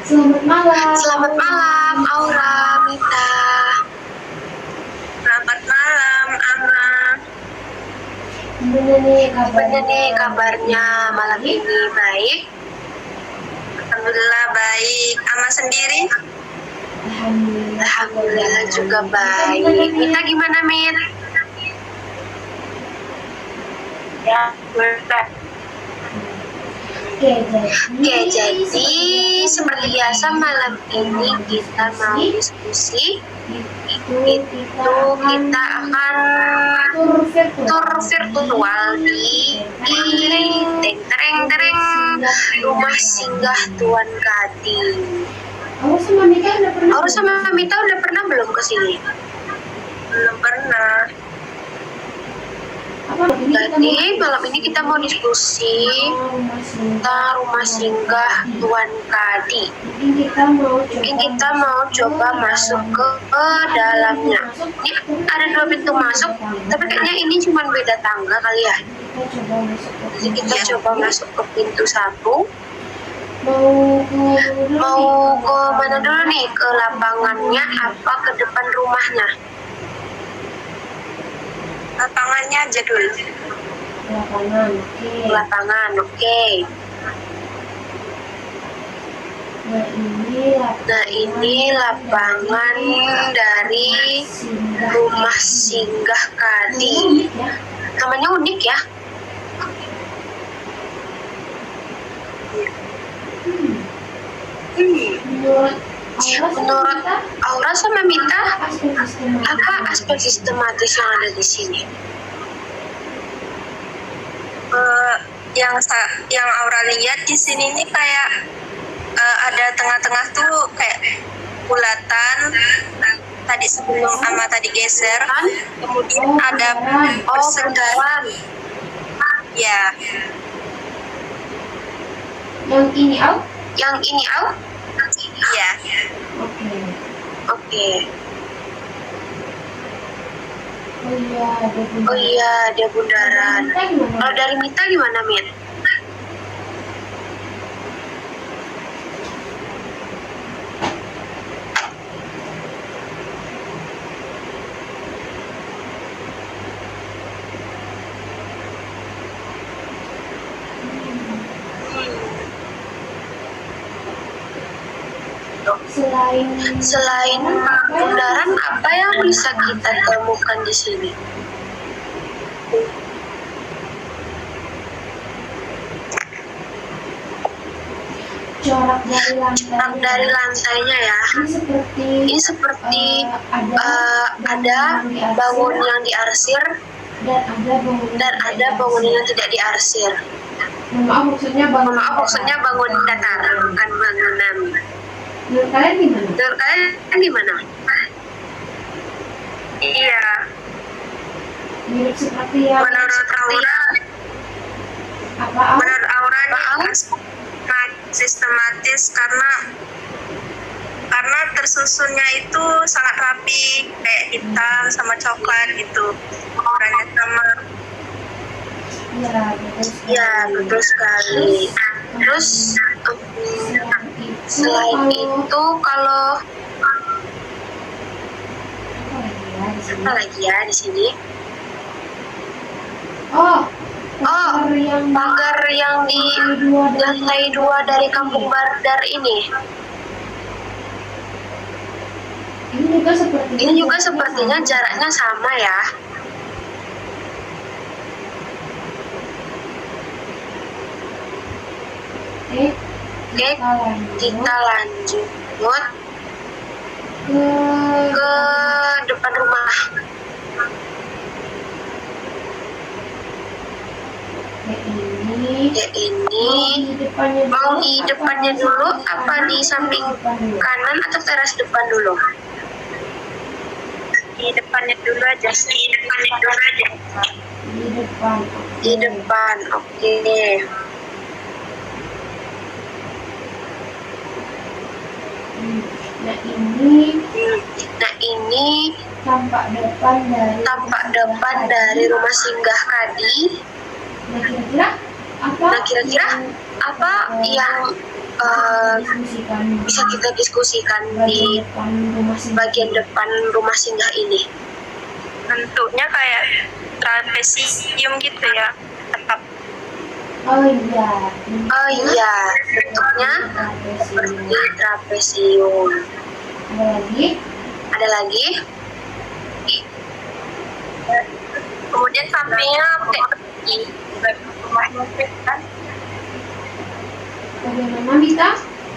Selamat malam. Selamat malam, Aura, Mita. Selamat malam, Ama. Gimana nih kabarnya malam ini? Baik? Alhamdulillah baik. Ama sendiri? Alhamdulillah juga baik. Mita gimana, Mit? Ya, betul. Oke, jadi seperti biasa malam ini kita mau diskusi. Itu kita akan tur virtual di tereng rumah singgah Tuan Gading. Aura sama Mita udah pernah belum ke sini? Belum pernah. Jadi malam ini kita mau diskusi tentang rumah singgah Tuan Kadi. Mungkin kita mau coba masuk ke dalamnya. Ini ada 2 pintu masuk, tapi kayaknya ini cuma beda tangga kali ya. Jadi kita coba masuk ke pintu 1. Mau ke mana dulu nih? Ke lapangannya apa ke depan rumahnya? Lapangannya aja dulu. Lapangan, oke. Nah, ini lapangan dari rumah singgah Kadi. Namanya unik ya. Menurut Aura sama Mita, apa aspek sistematis yang ada di sini? Yang Aura lihat di sini ini kayak ada tengah-tengah tuh kayak bulatan. Tadi sebelum Ama tadi geser, kemudian ada persenggaran. Ya. Yang ini out? Yang ini out? Iya. Oke. Oh iya, ada bundaran. Kalau dari Mita gimana, Mit? Selain bundaran, apa yang bisa kita temukan di sini? Corak dari lantainya ya. Ini seperti ada bangun yang diarsir dan ada bangunan yang tidak diarsir. Maaf Maksudnya bangun datar, bukan bangunan. Menurut kalian gimana? Iya. Mirip seperti yang Menurut Aura ini sistematis karena tersusunnya itu sangat rapi, kayak hitam sama coklat gitu, warnanya sama. Ya, betul sekali. Terus selain itu kalau apa lagi ya di sini? Pagar yang di lantai 2 dari Kampung Bardar ini. Ini juga sepertinya jaraknya sama ya. Oke, kita lanjut ke depan rumah. Ya ini mau di depannya dulu apa di samping kanan atau teras depan dulu? Di depannya dulu aja. Di depan, oke. Nah ini tampak depan dari rumah singgah Kadi. Nah kira-kira apa yang bisa kita diskusikan di bagian depan rumah singgah ini. Bentuknya kayak trapesium gitu ya, tetap. Oh iya. Oh iya, bentuknya seperti trapesium. Ada lagi? Ada lagi? Kemudian sampingnya pakai persegi. Bagaimana Mita?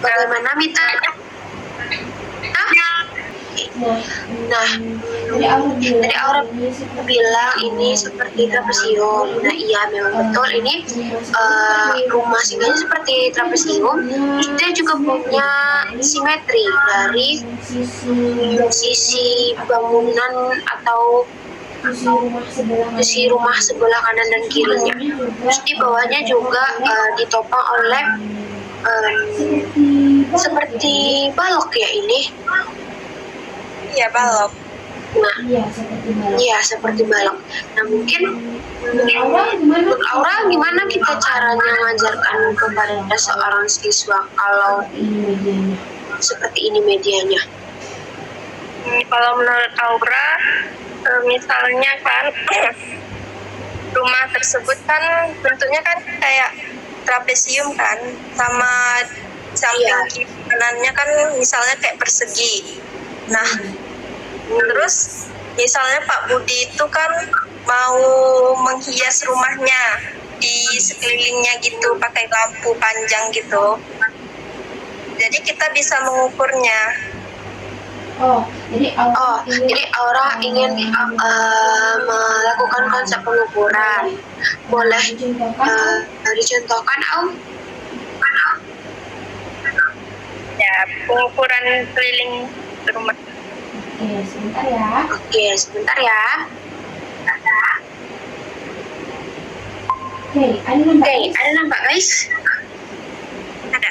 Bagaimana Mita? Nah, Dari Aura bilang ini seperti trapesium. Nah iya memang betul, ini rumah singgahnya seperti trapesium. Terus dia juga punya simetri dari sisi bangunan atau sisi rumah sebelah kanan dan kirinya. Terus di bawahnya juga ditopang oleh seperti balok ya ini. Iya, balok. Nah, iya seperti balok. Nah mungkin menurut Aura gimana kita caranya mengajarkan kepada seorang siswa kalau seperti ini medianya? Kalau menurut Aura, misalnya kan rumah tersebut kan bentuknya kan kayak trapesium kan, sama samping kiri kanannya kan misalnya kayak persegi. Nah, terus misalnya Pak Budi itu kan mau menghias rumahnya di sekelilingnya gitu pakai lampu panjang gitu. Jadi kita bisa mengukurnya. Jadi Aura ingin melakukan konsep pengukuran. Boleh dicontohkan, Au? Ya, pengukuran keliling rumah. Oke, sebentar ya. Ada nampak guys? Ada.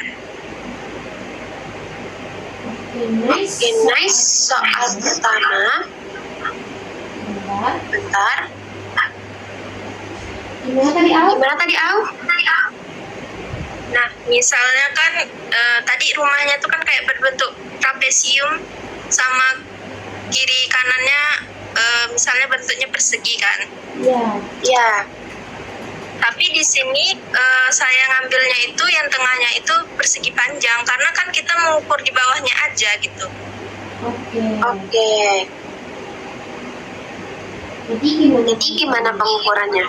Oke, nice. Soal pertama. Bentar. Gimana tadi, Au? Nah, misalnya kan tadi rumahnya tuh kan kayak berbentuk trapesium sama kiri kanannya misalnya bentuknya persegi kan. Ya. Tapi di sini saya ngambilnya itu yang tengahnya itu persegi panjang karena kan kita mengukur di bawahnya aja gitu. Oke. Jadi gimana pengukurannya?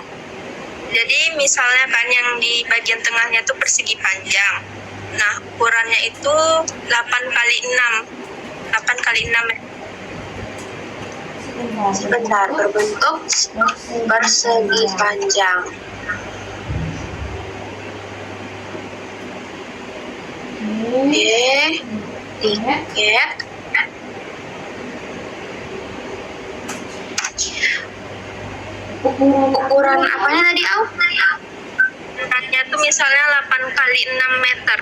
Jadi misalnya kan yang di bagian tengahnya itu persegi panjang. Nah, ukurannya itu 8 kali 6. 8 kali 6 Sebentar, berbentuk persegi panjang. Oke, tiket. Ukuran apanya tadi, Au? Ukurannya tuh misalnya 8 kali 6 meter.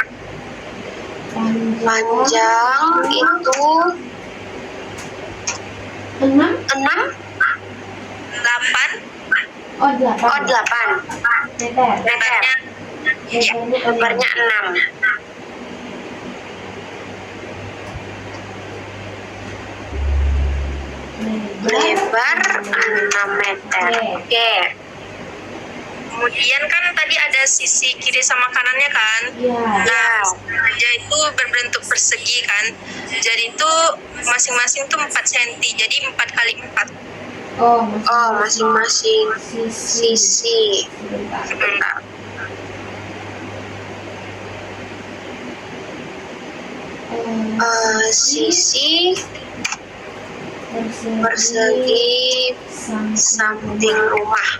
Panjang itu 6? 8 Oh, 8. lebarnya. Ya, Lebarnya 6. Lebar 6 meter. Oke. Kemudian kan tadi ada sisi kiri sama kanannya kan. Nah, aja itu berbentuk persegi kan. Jadi itu masing-masing tuh 4 cm. Jadi 4 kali 4. Oh, masing-masing sisi. Sebentar. Sisi persegi samping rumah.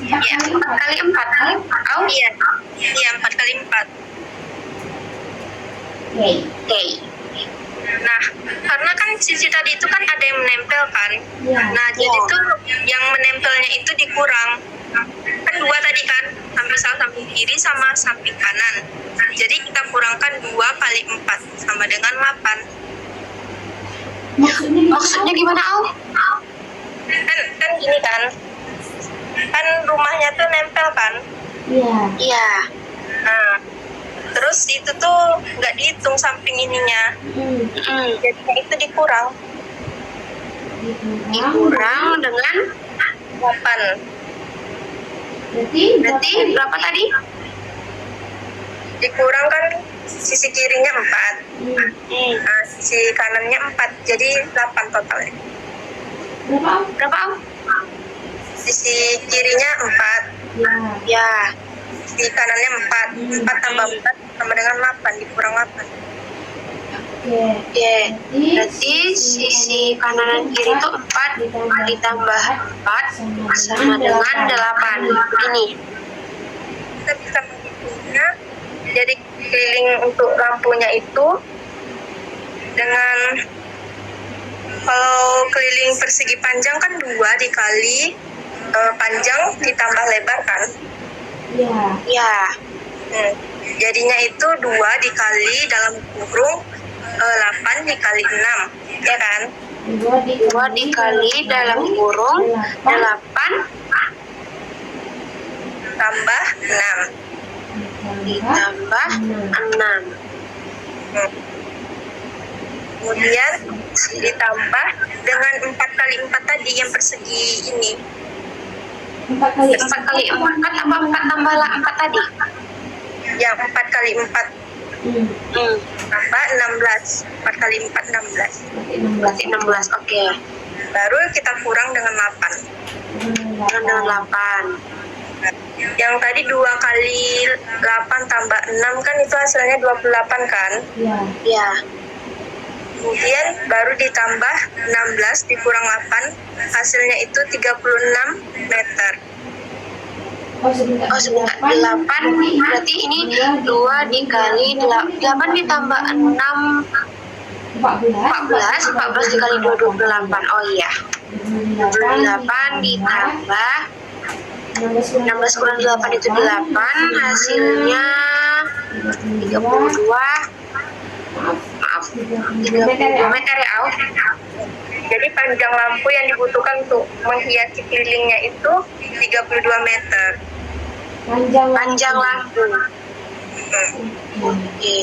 Ya, 4 kali 4. Au? Iya, 4 kali 4. Oke. Nah, karena kan sisi tadi itu kan ada yang menempel kan. Nah, jadi tuh yang menempelnya itu dikurang. Kan 2 tadi kan, samping kiri sama samping kanan. Jadi kita kurangkan 2 kali 4 sama dengan 8. Maksudnya gimana, Au? Kan gini kan. Kan rumahnya tuh nempel kan. Iya. Nah, Terus itu tuh nggak dihitung samping ininya. Jadinya itu dikurang dengan 8. Berarti berapa tadi? Dikurang kan sisi kirinya 4. Nah, sisi kanannya 4. Jadi 8 totalnya. Berapa? Sisi kirinya 4. Ya. Sisi kanannya 4. 4 tambah 4 sama dengan 8. Dikurang 8. Oke. Berarti sisi kanan dan kiri itu 4 ditambah 4 sama dengan 8. Ini. Kita bisa menghitungnya. Jadi keliling untuk lampunya itu dengan, kalau keliling persegi panjang kan 2 dikali panjang ditambah lebar kan? Ya. Jadinya itu 2 dikali dalam kurung 8 dikali 6, ya kan? 2 dikali dalam kurung 8 tambah 6 ditambah 6. Kemudian ditambah dengan 4 kali 4 tadi yang persegi ini. 4 kali 4 apa 4 tambah 4 tadi? Ya, 4 kali 4 tambah 16. 4 kali 4 16. Berarti 16. Oke. Baru kita kurang dengan 8. Yang tadi 2 kali 8 tambah 6 kan itu hasilnya 28 kan? Ya. Kemudian baru ditambah 16 dikurang 8, hasilnya itu 36 meter. Oh sebentar, 8 berarti ini 2 dikali 8 ditambah 6 14 dikali 2 28. Oh iya, 28 ditambah 16 kurang 8 itu 8, hasilnya 32 meter ya, Au. Jadi panjang lampu yang dibutuhkan untuk menghiasi kelilingnya itu 32 meter. Panjang lampu. Oke.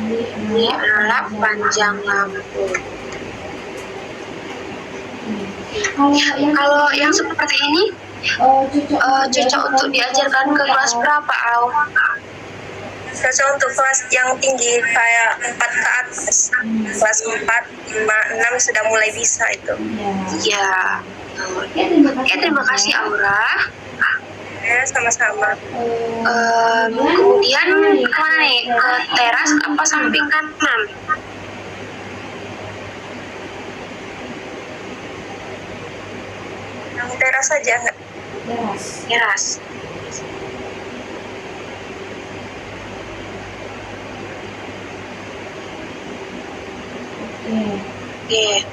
Ini adalah panjang lampu. Kalau yang seperti ini cocok untuk diajarkan ke kelas berapa, Au? Cocok untuk kelas yang tinggi kayak 4 ke atas. Kelas 4, 5, 6 sudah mulai bisa itu. Iya. Oke, terima kasih Aura. Ya, sama-sama. Kemudian kemana nih? Ke teras apa samping kanan? Yang teras saja nggak? Teras. Oke.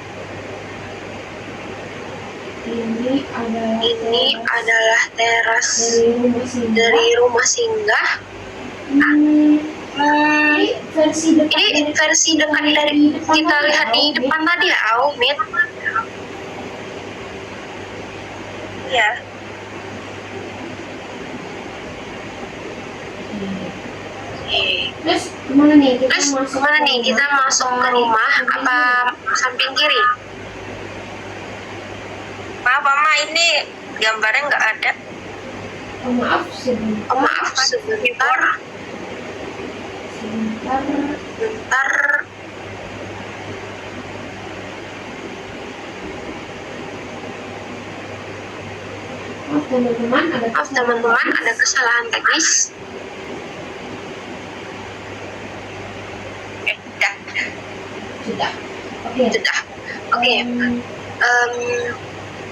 Ini adalah teras dari rumah singgah. Ini versi dekat dari kita lihat di depan tadi ya, Mit? Ya. Terus kemana nih? Kita masuk ke rumah apa samping kiri? Maaf, Mama, ini gambarnya nggak ada. Maaf sebentar. Maaf teman-teman, ada kesalahan teknis. Sudah. Oke.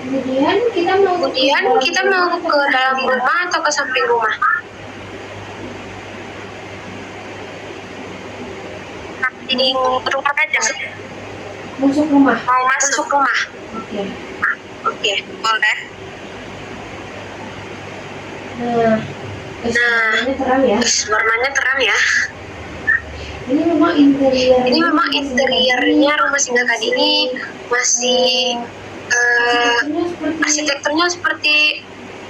Kemudian kita mau ke dalam rumah atau ke samping rumah? Di rumah aja. masuk rumah. Mau masuk rumah. Oke. Boleh. Warnanya terang ya. Ini memang interiornya rumah singgah Kadi ini masih arsitekturnya seperti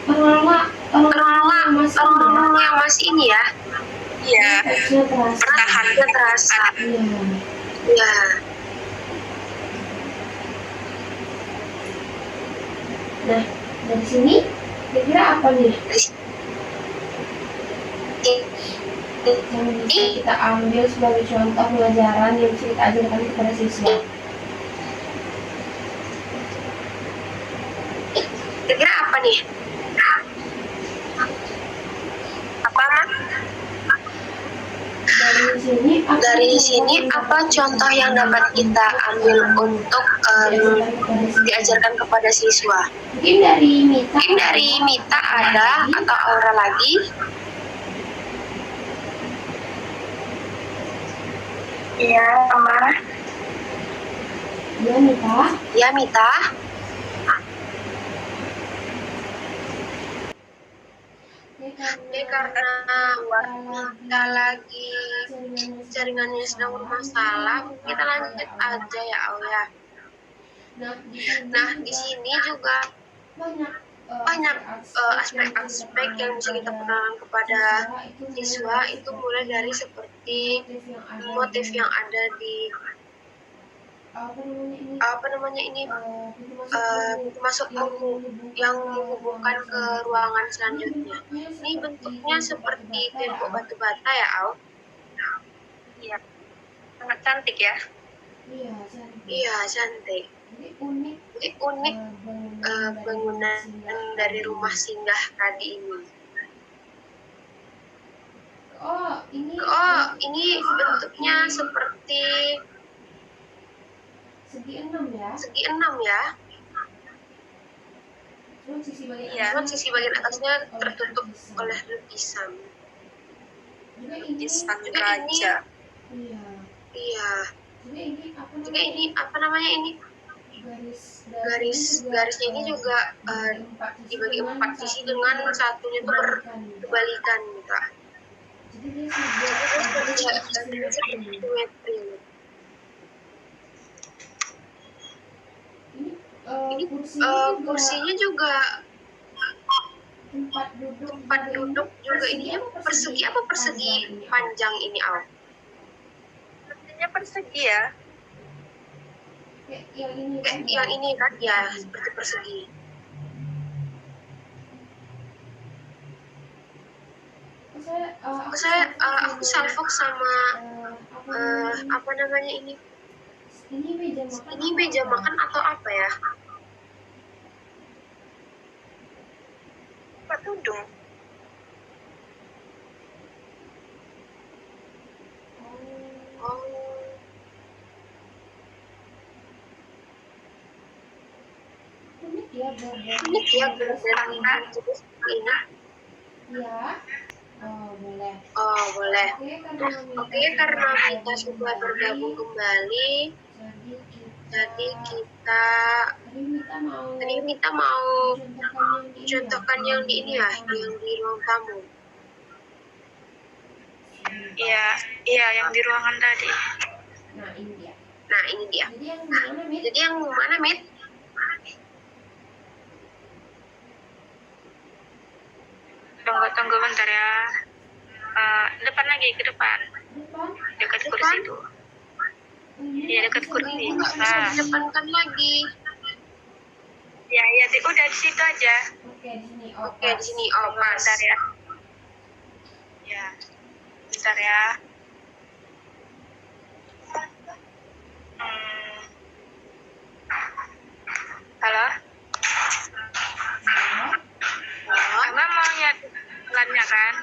orang yang masih ini ya. Iya, Touch-nya terasa. pertahankan terasa. Iya. Iya. Nah, dari sini kira-kira apa nih yang bisa kita ambil sebagai contoh pelajaran yang bisa kita ajarkan kepada siswa? Kira-kira apa nih? Apa, Mak? Dari sini apa contoh yang dapat kita ambil untuk diajarkan kepada siswa? Mungkin dari Mita ada atau Aura lagi? Iya, Mama. Ya, Mita. Ya, Mita. Karena kita lagi jaringannya sedang bermasalah, kita lanjut aja ya, Aulia. Nah, di sini juga banyak aspek-aspek yang bisa kita kenalkan kepada siswa, itu mulai dari seperti motif yang ada di pintu masuk yang menghubungkan ke ruangan selanjutnya. Ini bentuknya seperti tembok batu bata ya, Al? Iya, sangat cantik ya. Iya, cantik. Ini unik bangunan dari rumah singgah tadi ini. Ini bentuknya seperti segi 6 ya. Cuman sisi bagian atasnya tertutup oleh lukisan. Lukisan Juga raja. Iya. Juga ini apa namanya ini? Garisnya ini juga dibagi 4 sisi dengan satunya itu berbalikan, Kak. Jadi dia simetri. Ini kursinya juga tempat duduk juga ini persegi apa persegi panjang ini, Al? Sepertinya persegi ya. Yang ini kan ya seperti persegi. Aku salfok sama apa namanya ini? Ini meja makan atau apa ya? Tempat duduk. Oh. Ini dia berbeda jadi seperti ini. Ya. Boleh. Oh, boleh. Oke, Karena kita sudah bergabung kembali, jadi kita tadi Mita mau contohkan yang di ini ya, yang di ruang tamu. Iya, yang di ruangan tadi. Nah, ini dia. Jadi yang mana, Mit? Tunggu bentar ya. Depan lagi, ke depan. Dekat kursi itu. Iya, dekat kursi. Bisa didepankan lagi. Ya, udah di situ aja. Oke, di sini. Oh, pas. Bentar ya. Ya, bentar ya. Halo? Emang mau lihat plannya kan?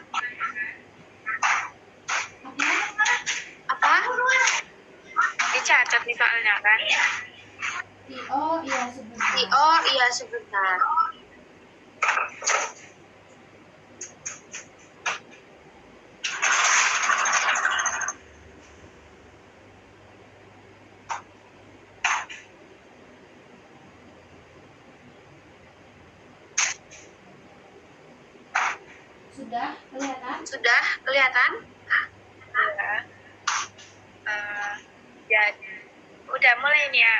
Apa? Dicatat nih soalnya kan? Iya, sebentar. Sudah kelihatan? Ya, udah mulai nih ya.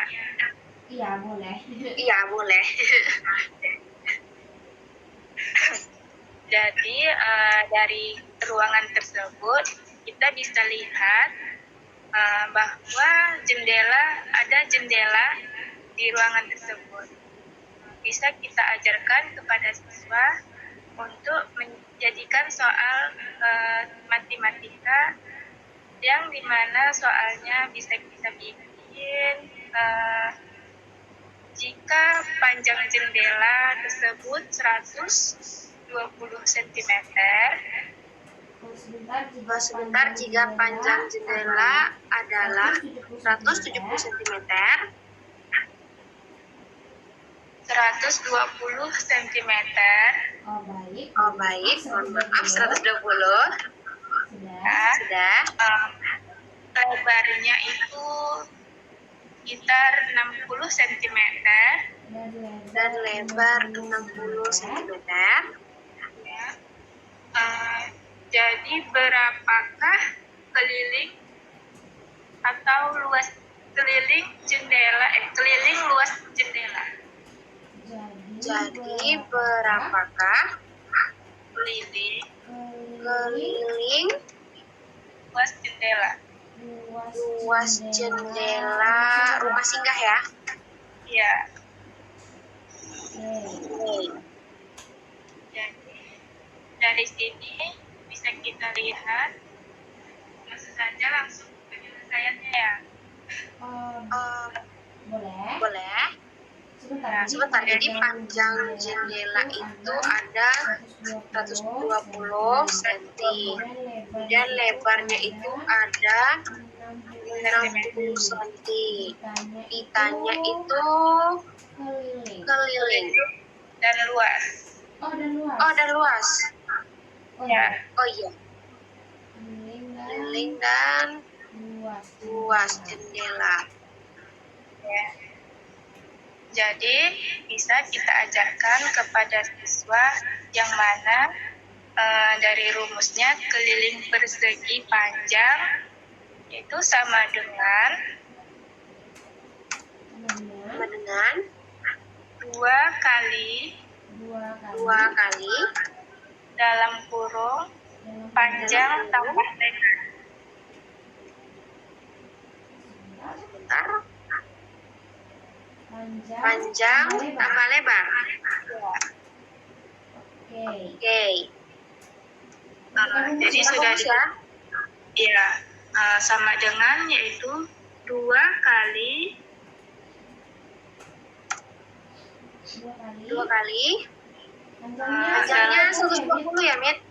Iya, boleh. Iya, boleh. Jadi dari ruangan tersebut kita bisa lihat bahwa ada jendela di ruangan tersebut. Bisa kita ajarkan kepada siswa untuk menjadikan soal matematika yang dimana soalnya bisa kita bikin jika panjang jendela tersebut 120 cm. Sebentar, jika panjang jendela adalah 170 cm, 120 cm. oh baik, mohon maaf, 120. Sudah. Lebarnya itu sekitar 60 cm. Dan lebar 60 cm. Ya. Jadi berapakah keliling atau luas keliling luas jendela? Jadi berapakah Keliling keliling luas jendela. luas jendela rumah singgah ya? Ya. Oke. Jadi dari sini bisa kita lihat, langsung saja langsung ke penyelesaiannya ya. Boleh. Sebentar, jadi panjang jendela itu ada 120 cm. Dan lebarnya itu ada 60 cm. Pitanya itu keliling. Dan luas. Oh, dan luas. Ya. Oh iya, keliling dan luas jendela. Ya. Jadi bisa kita ajarkan kepada siswa yang mana dari rumusnya keliling persegi panjang itu sama dengan dua kali dalam kurung panjang tambah lebar. Sebentar. Panjang tambah lebar. Oke. Jadi sudah ya. ya sama dengan yaitu 2 kali panjangnya 120 ya, Mit?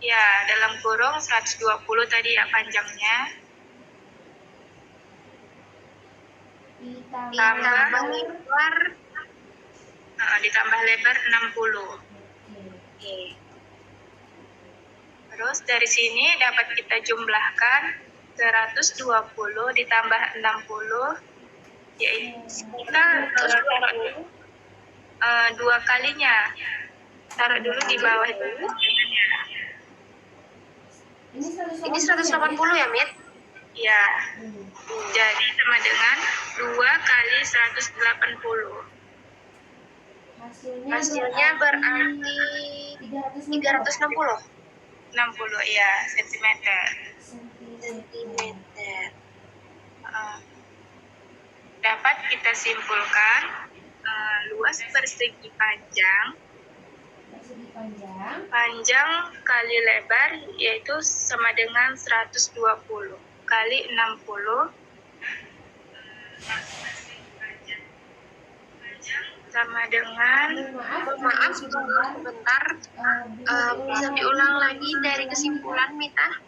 ya dalam kurung 120 tadi ya panjangnya, ditambah lebar 60. Oke. Terus dari sini dapat kita jumlahkan 120 ditambah 60 yaitu kita taruh dulu 2 kalinya. Taruh dulu di bawah dulu. Ini 180 ya, Mit? Ya. Jadi sama dengan 2 kali 180. Hasilnya berarti 360 60 ya, sentimeter. Dapat kita simpulkan luas persegi panjang kali lebar yaitu sama dengan 120 kali 60 sama dengan maaf sebentar, bisa diulang lagi dari kesimpulan, Mita?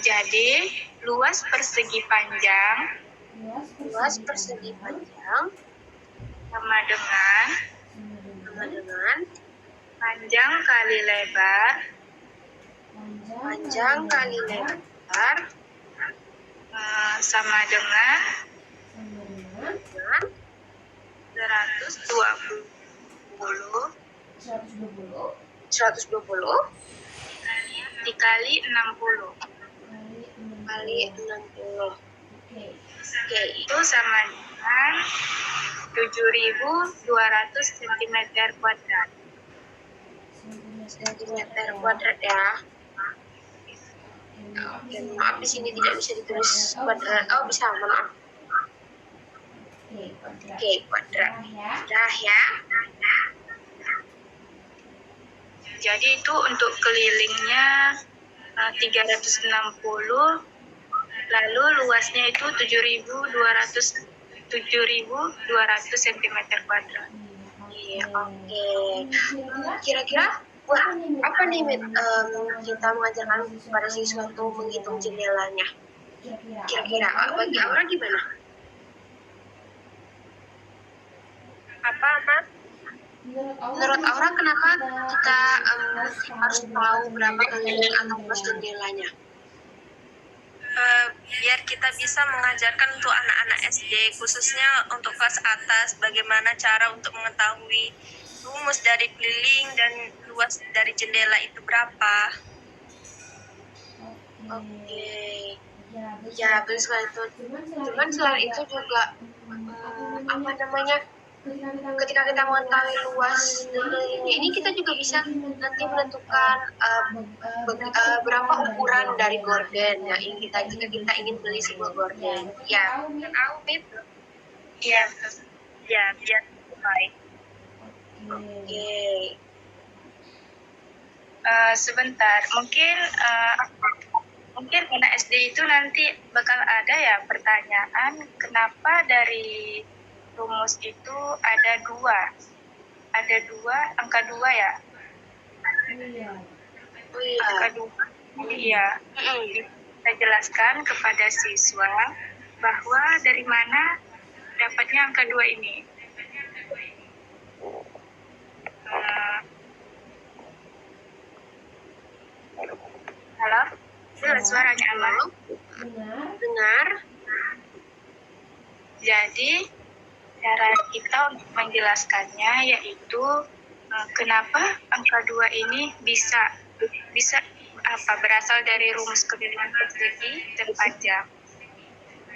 Jadi luas persegi panjang sama dengan panjang kali lebar sama dengan 120 dikali 60. kali 60. Oke, itu sama dengan 7.200 cm². sentimeter kuadrat ya. Oke, maaf di sini tidak bisa ditulis kuadrat. Oh, bisa, maaf. Oke, kuadrat. Dah ya. Jadi itu untuk kelilingnya 360, lalu luasnya itu 7.200 cm kuadrat. Iya, oke. Kira-kira apa nih kita mengajarkan kepada siswa untuk menghitung jendelanya? Kira-kira bagi Aura gimana? Apa, Mas? Menurut Aura kenapa kita harus tahu berapa keliling atau luas jendelanya? Biar kita bisa mengajarkan untuk anak-anak SD, khususnya untuk kelas atas, bagaimana cara untuk mengetahui rumus dari keliling dan luas dari jendela itu berapa. Oke. Ya, betul sekali itu. Cuman selain itu juga apa namanya? Ketika kita mengetahui luas dan kelilingnya ini, kita juga bisa nanti menentukan berapa ukuran dari gorden yang ingin kita jika kita ingin beli sebuah gorden. Ya, tahu Bib? Iya, ya, biar baik. Oke. Sebentar, mungkin anak SD itu nanti bakal ada ya pertanyaan kenapa dari rumus itu ada angka dua ya? Angka dua, iya. Kita jelaskan kepada siswa bahwa dari mana dapatnya angka dua ini. Halo? Jelas suaranya aman? Dengar? Jadi cara kita untuk menjelaskannya yaitu kenapa angka 2 ini bisa berasal dari rumus keliling persegi dan panjang.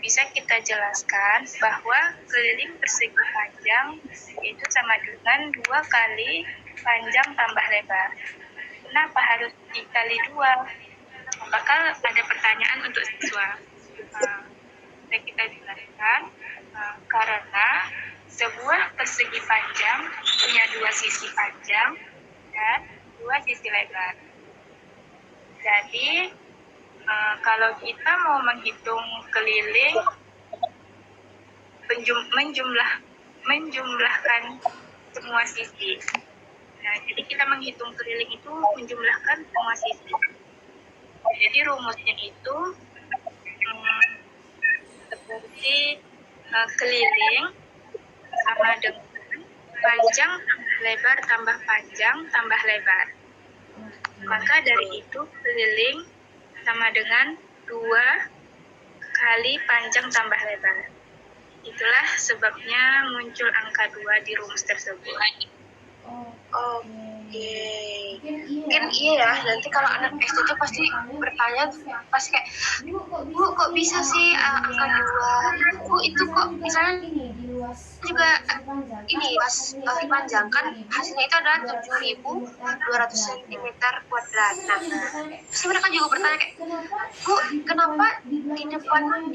Bisa kita jelaskan bahwa keliling persegi panjang itu sama dengan 2 kali panjang tambah lebar. Kenapa harus dikali 2? Apakah ada pertanyaan untuk siswa? Bisa kita jelaskan karena sebuah persegi panjang punya 2 sisi panjang dan 2 sisi lebar. Jadi kalau kita mau menghitung keliling, menjumlahkan semua sisi. Nah, jadi kita menghitung keliling itu menjumlahkan semua sisi. Jadi rumusnya itu seperti keliling sama dengan panjang lebar tambah panjang tambah lebar. Maka dari itu keliling sama dengan 2 kali panjang tambah lebar. Itulah sebabnya muncul angka 2 di rumus tersebut. Oke. Mungkin iya ya, nanti kalau anak SD itu pasti bertanya, pasti kayak, Bu kok bisa sih angka 2? Bu itu kok misalnya juga ini pas dipanjangkan hasilnya itu adalah 7.200 cm kuadrat. Nah, pasti mereka juga bertanya kayak, Bu kenapa di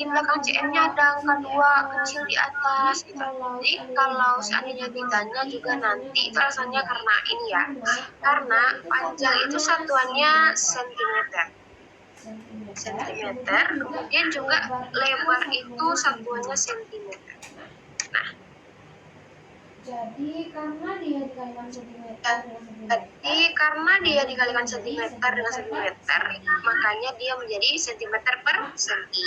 belakang CM-nya ada angka 2 kecil di atas gitu. Jadi kalau seandainya ditanya juga nanti itu alasannya karena ini ya, karena panjang itu satuannya sentimeter, kemudian juga lebar itu satuannya sentimeter. Nah, jadi karena dia dikalikan sentimeter dengan sentimeter, makanya dia menjadi sentimeter per senti.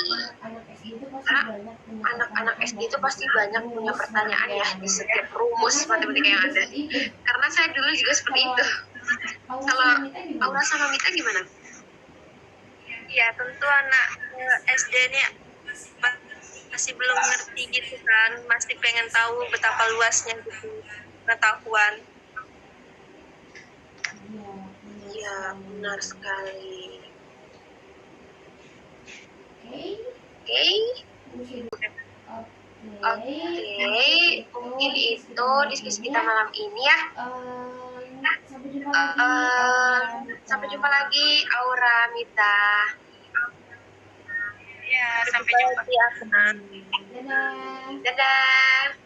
Karena anak-anak SD itu pasti banyak punya pertanyaan ya di setiap rumus matematika yang ada. Karena saya dulu juga seperti itu. Kalau Aura sama Mita gimana? Ya, tentu anak SD ini masih belum ngerti gitu kan, masih pengen tahu betapa luasnya gitu pengetahuan. Iya, benar sekali. Oke. Mungkin itu diskusi kita malam ini ya. Sampai jumpa lagi, Aura Mita. Ya, sampai jumpa. Dadah. Dadah. Dadah.